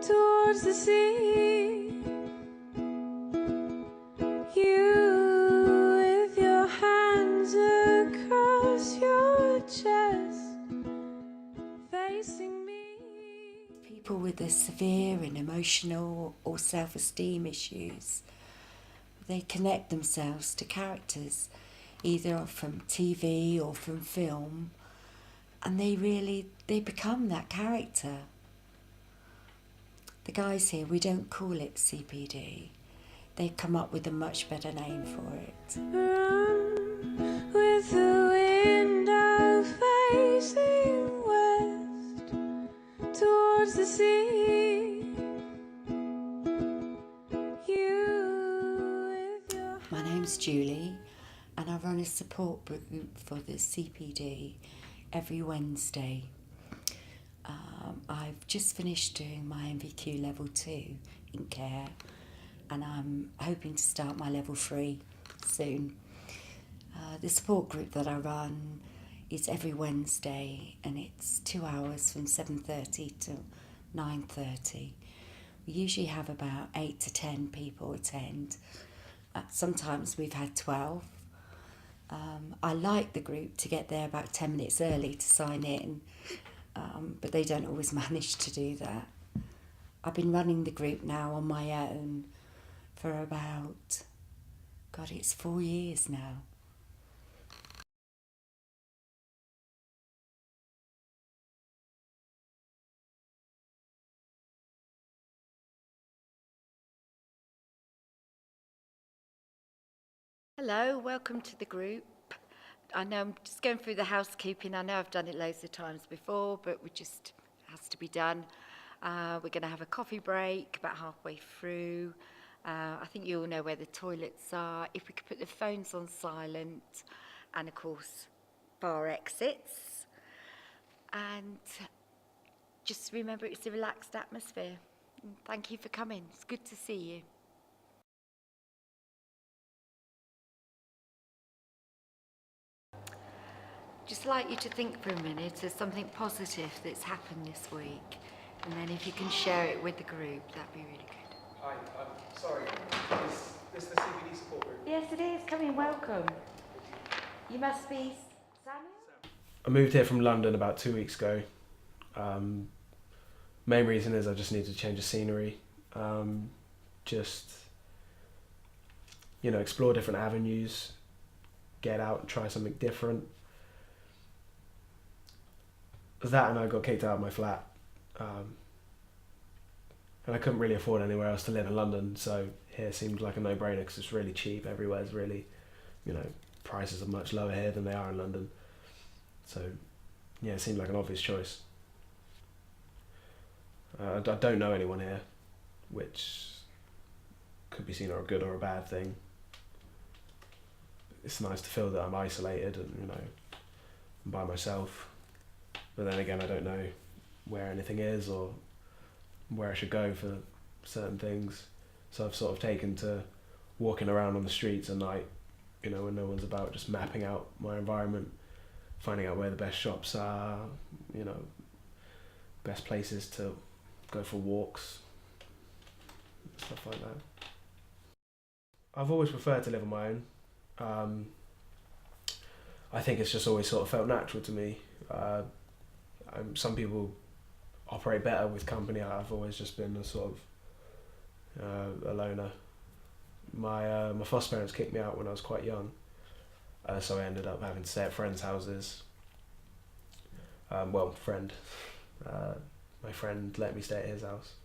towards the sea. You with your hands across your chest, facing me. People with the severe and emotional or self-esteem issues, they connect themselves to characters, either from TV or from film, and they become that character. The guys here, we don't call it CPD. They've come up with a much better name for it. Run with the window facing west towards the sea. You with your... My name's Julie, and I run a support group for the CPD every Wednesday. I've just finished doing my MVQ level 2 in care, and I'm hoping to start my level 3 soon. The support group that I run is every Wednesday, and it's 2 hours from 7:30 to 9:30. We usually have about 8 to 10 people attend. Sometimes we've had 12. I like the group to get there about 10 minutes early to sign in, but they don't always manage to do that. I've been running the group now on my own for about, it's 4 years now. Hello, welcome to the group. I know I'm just going through the housekeeping. I know I've done it loads of times before, but it has to be done. We're going to have a coffee break about halfway through. I think you all know where the toilets are. If we could put the phones on silent, and of course, bar exits. And just remember, it's a relaxed atmosphere. And thank you for coming. It's good to see you. Just like you to think for a minute of something positive that's happened this week, and then if you can share it with the group, that'd be really good. Hi, sorry, is this the CBD support group? Yes, it is. Come in, welcome. You must be Samuel? I moved here from London about 2 weeks ago. Main reason is I just need to change the scenery. Explore different avenues, get out and try something different. That, and I got kicked out of my flat. And I couldn't really afford anywhere else to live in London, so here seemed like a no-brainer because it's really cheap. Everywhere's really, prices are much lower here than they are in London. So, yeah, it seemed like an obvious choice. I don't know anyone here, which could be seen as a good or a bad thing. It's nice to feel that I'm isolated and, I'm by myself. But then again, I don't know where anything is or where I should go for certain things. So I've sort of taken to walking around on the streets at night, when no one's about, just mapping out my environment, finding out where the best shops are, best places to go for walks, stuff like that. I've always preferred to live on my own. I think it's just always sort of felt natural to me. Some people operate better with company. I've always just been a sort of a loner. My foster parents kicked me out when I was quite young, so I ended up having to stay at friends' houses. My friend let me stay at his house.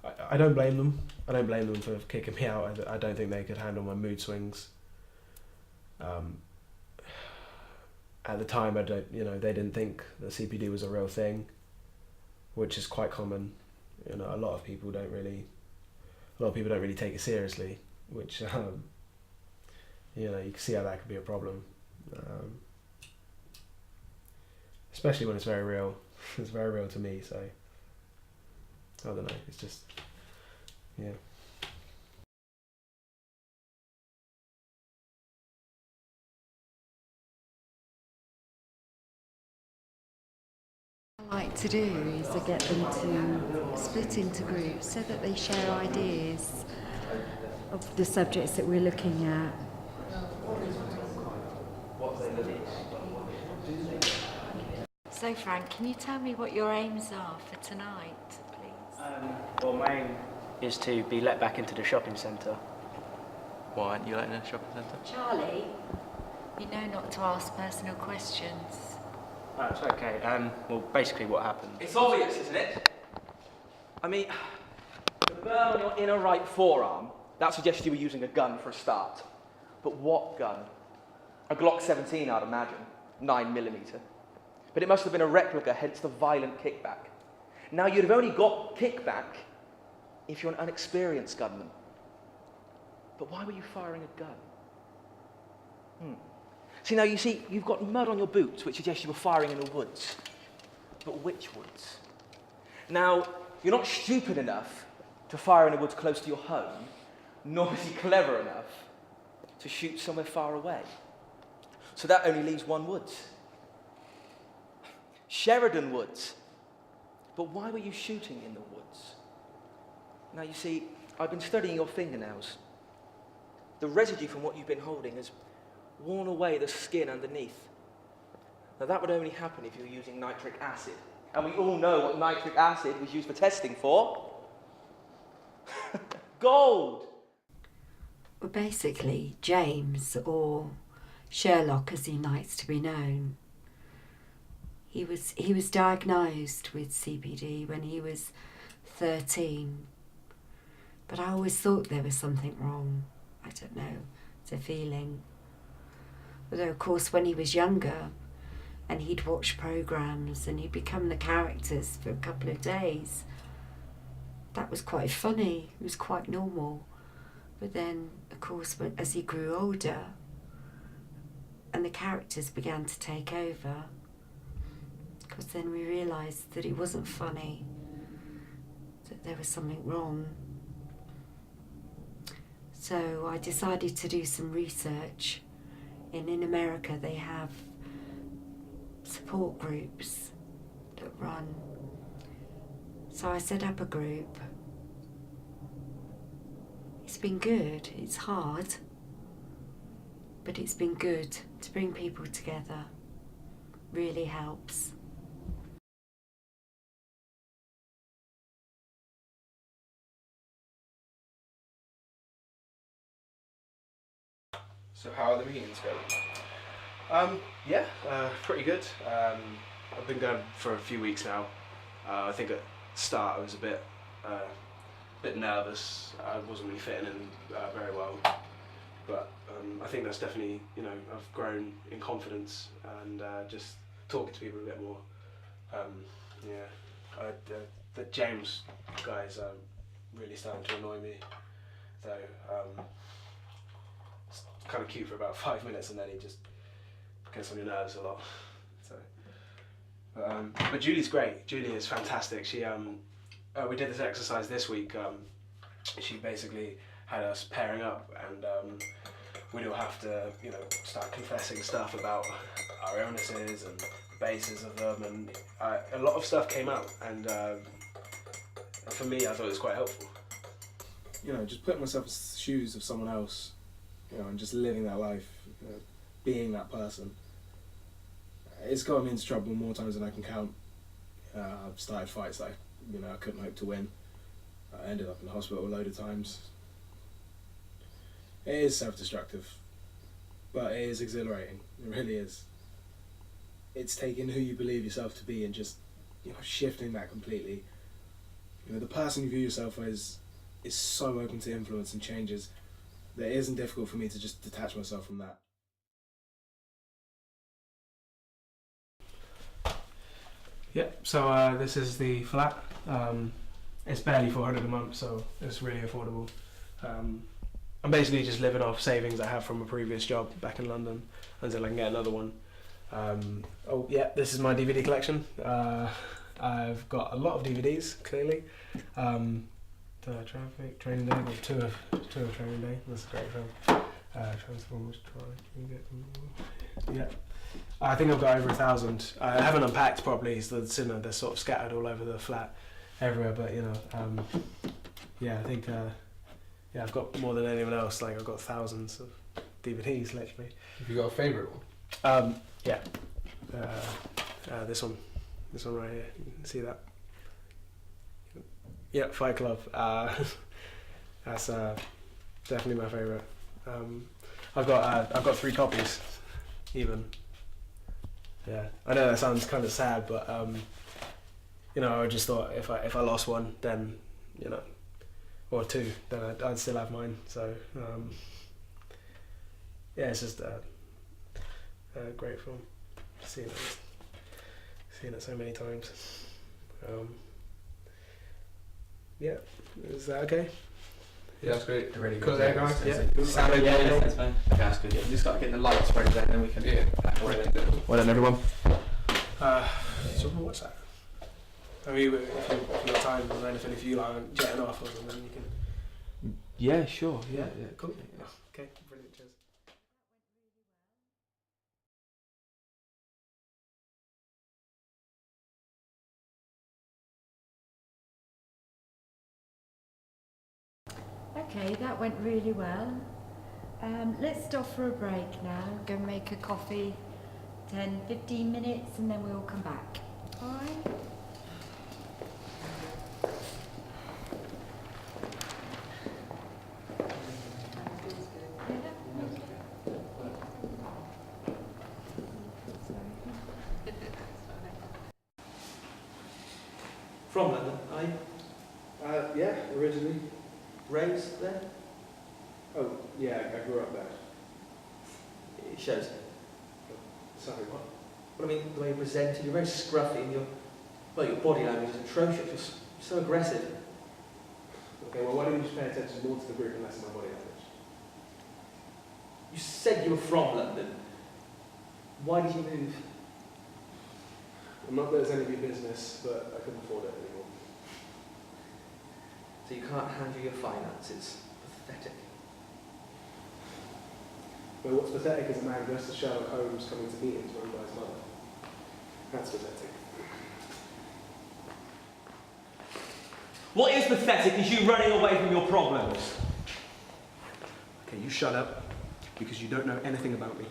I don't blame them. I don't blame them for kicking me out. I don't think they could handle my mood swings. At the time, they didn't think that CPD was a real thing, which is quite common. A lot of people don't really take it seriously, which you can see how that could be a problem, especially when it's very real. It's very real to me, so I don't know. It's just, yeah. I like like to do is I get them to split into groups so that they share ideas of the subjects that we're looking at. So Frank, can you tell me what your aims are for tonight, please? Well, my aim is to be let back into the shopping centre. Why aren't you letting in the shopping centre? Charlie, you know not to ask personal questions. Oh, it's okay. Well, basically what happened... It's obvious, isn't it? I mean, the burn on your inner right forearm, that suggests you were using a gun for a start. But what gun? A Glock 17, I'd imagine. 9mm. But it must have been a replica, hence the violent kickback. Now, you'd have only got kickback if you're an unexperienced gunman. But why were you firing a gun? See, now, you've got mud on your boots, which suggests you were firing in the woods. But which woods? Now, you're not stupid enough to fire in the woods close to your home, nor is he clever enough to shoot somewhere far away. So that only leaves one woods. Sheridan Woods. But why were you shooting in the woods? Now, you see, I've been studying your fingernails. The residue from what you've been holding has worn away the skin underneath. Now, that would only happen if you were using nitric acid. And we all know what nitric acid was used for testing for. Gold! Well, basically, James, or Sherlock as he likes to be known, he was diagnosed with CPD when he was 13. But I always thought there was something wrong. I don't know, it's a feeling. Although, of course, when he was younger and he'd watch programmes and he'd become the characters for a couple of days, that was quite funny. It was quite normal. But then, of course, as he grew older and the characters began to take over, because then we realised that it wasn't funny, that there was something wrong. So I decided to do some research. In America, they have support groups that run. So I set up a group. It's been good. It's hard, but it's been good to bring people together. Really helps. So how are the meetings going? Pretty good. I've been going for a few weeks now. I think at the start I was a bit nervous. I wasn't really fitting in very well, but I think that's definitely, I've grown in confidence and just talking to people a bit more. The James guys are really starting to annoy me, though. It's kind of cute for about 5 minutes and then he just gets on your nerves a lot. So, but Julie's great. Julie is fantastic. She we did this exercise this week. She basically had us pairing up and we'd all have to, start confessing stuff about our illnesses and the basis of them, and a lot of stuff came out, and for me I thought it was quite helpful. Just putting myself in the shoes of someone else, and just living that life, being that person. It's gotten me into trouble more times than I can count. I've started fights that I couldn't hope to win. I ended up in the hospital a load of times. It is self-destructive, but it is exhilarating. It really is. It's taking who you believe yourself to be and just, shifting that completely. The person you view yourself as is so open to influence and changes that it isn't difficult for me to just detach myself from that. Yep, so this is the flat. It's barely 400 a month, so it's really affordable. I'm basically just living off savings I have from a previous job back in London until I can get another one. This is my DVD collection. I've got a lot of DVDs, clearly. Traffic, Training Day, well, two of Training Day, that's a great film. Transformers, Yeah. I think I've got over 1,000. I haven't unpacked properly, so they're sort of scattered all over the flat, everywhere. But yeah, I think I've got more than anyone else. Like I've got thousands of DVDs, literally. Have you got a favourite one? Yeah. This one right here. You can see that. Yeah, Fight Club. That's definitely my favourite. I've got 3 copies, even. Yeah, I know that sounds kind of sad, but I just thought if I lost one, then or 2, then I'd still have mine. So yeah, it's just a great film. Seen it so many times. Yeah, is that okay? Yeah, that's great. Really Cool good. there, guys. Yeah. Sound okay? Yeah, that's fine. Okay, that's good. Yeah, just got to get the lights ready then we can. Yeah. Well done, everyone. So what's that? I mean, if you've got time or anything, if you like jetting off or something, you can. Yeah, sure. Yeah, cool. Okay, brilliant. Cheers. Okay, that went really well. Let's stop for a break now. Go make a coffee, 10-15 minutes, and then we'll come back. All right? From London, are you? Yeah, originally. Raised there? Oh, yeah, I grew up there. It shows. Sorry, what? Well, I mean, the way you're presented, you're very scruffy and your body language is atrocious. You're so aggressive. Okay, well, why don't you just pay attention more to the group and less to my body language? You said you were from London. Why did you move? Not that it's any of your business, but I couldn't afford it anymore. So you can't handle your finances. Pathetic. Well, what's pathetic is a man dressed as Sherlock Holmes coming to meetings run by his mother. That's pathetic. What is pathetic is you running away from your problems. Okay, you shut up, because you don't know anything about me.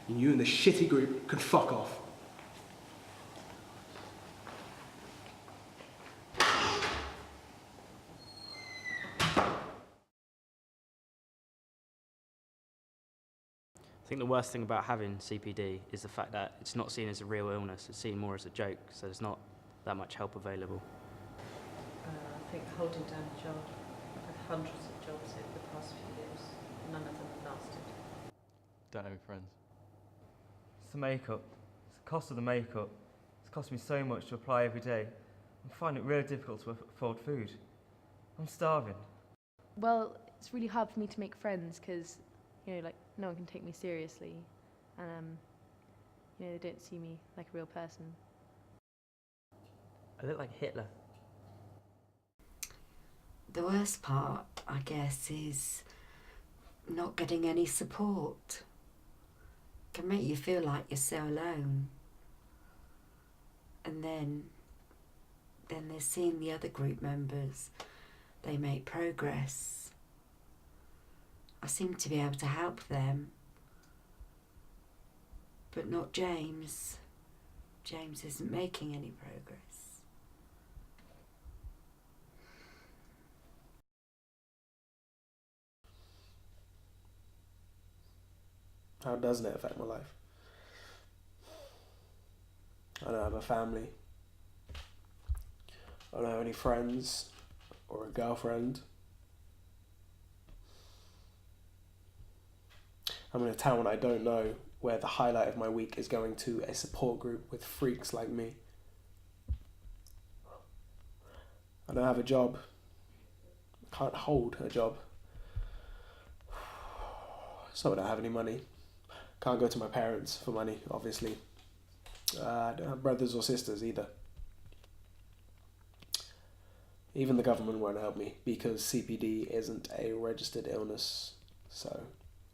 And you and the shitty group can fuck off. I think the worst thing about having CPD is the fact that it's not seen as a real illness, it's seen more as a joke, so there's not that much help available. I think holding down a job. I've had hundreds of jobs over the past few years. None of them have lasted. Don't have any friends. It's the makeup. It's the cost of the makeup. It's cost me so much to apply every day. I find it really difficult to afford food. I'm starving. Well, it's really hard for me to make friends because, no one can take me seriously, and they don't see me like a real person. I look like Hitler. The worst part, I guess, is not getting any support. Can make you feel like you're so alone. And then they're seeing the other group members. They make progress. I seem to be able to help them. But not James. James isn't making any progress. How doesn't it affect my life? I don't have a family. I don't have any friends or a girlfriend. I'm in a town I don't know, where the highlight of my week is going to a support group with freaks like me. I don't have a job. I can't hold a job. So I don't have any money. Can't go to my parents for money, obviously. I don't have brothers or sisters either. Even the government won't help me because CPD isn't a registered illness, so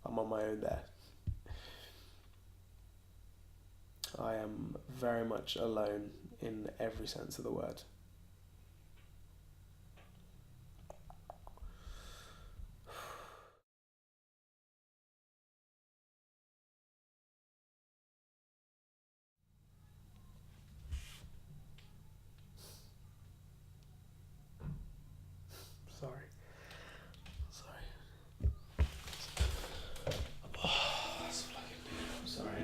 I'm on my own there. I am very much alone in every sense of the word. Sorry. Oh, that's what I can do. I'm sorry.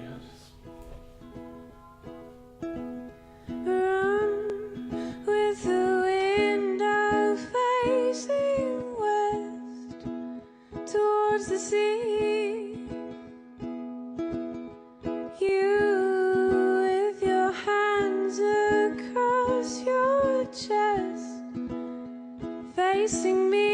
Run with the window facing west towards the sea. You with your hands across your chest, facing me.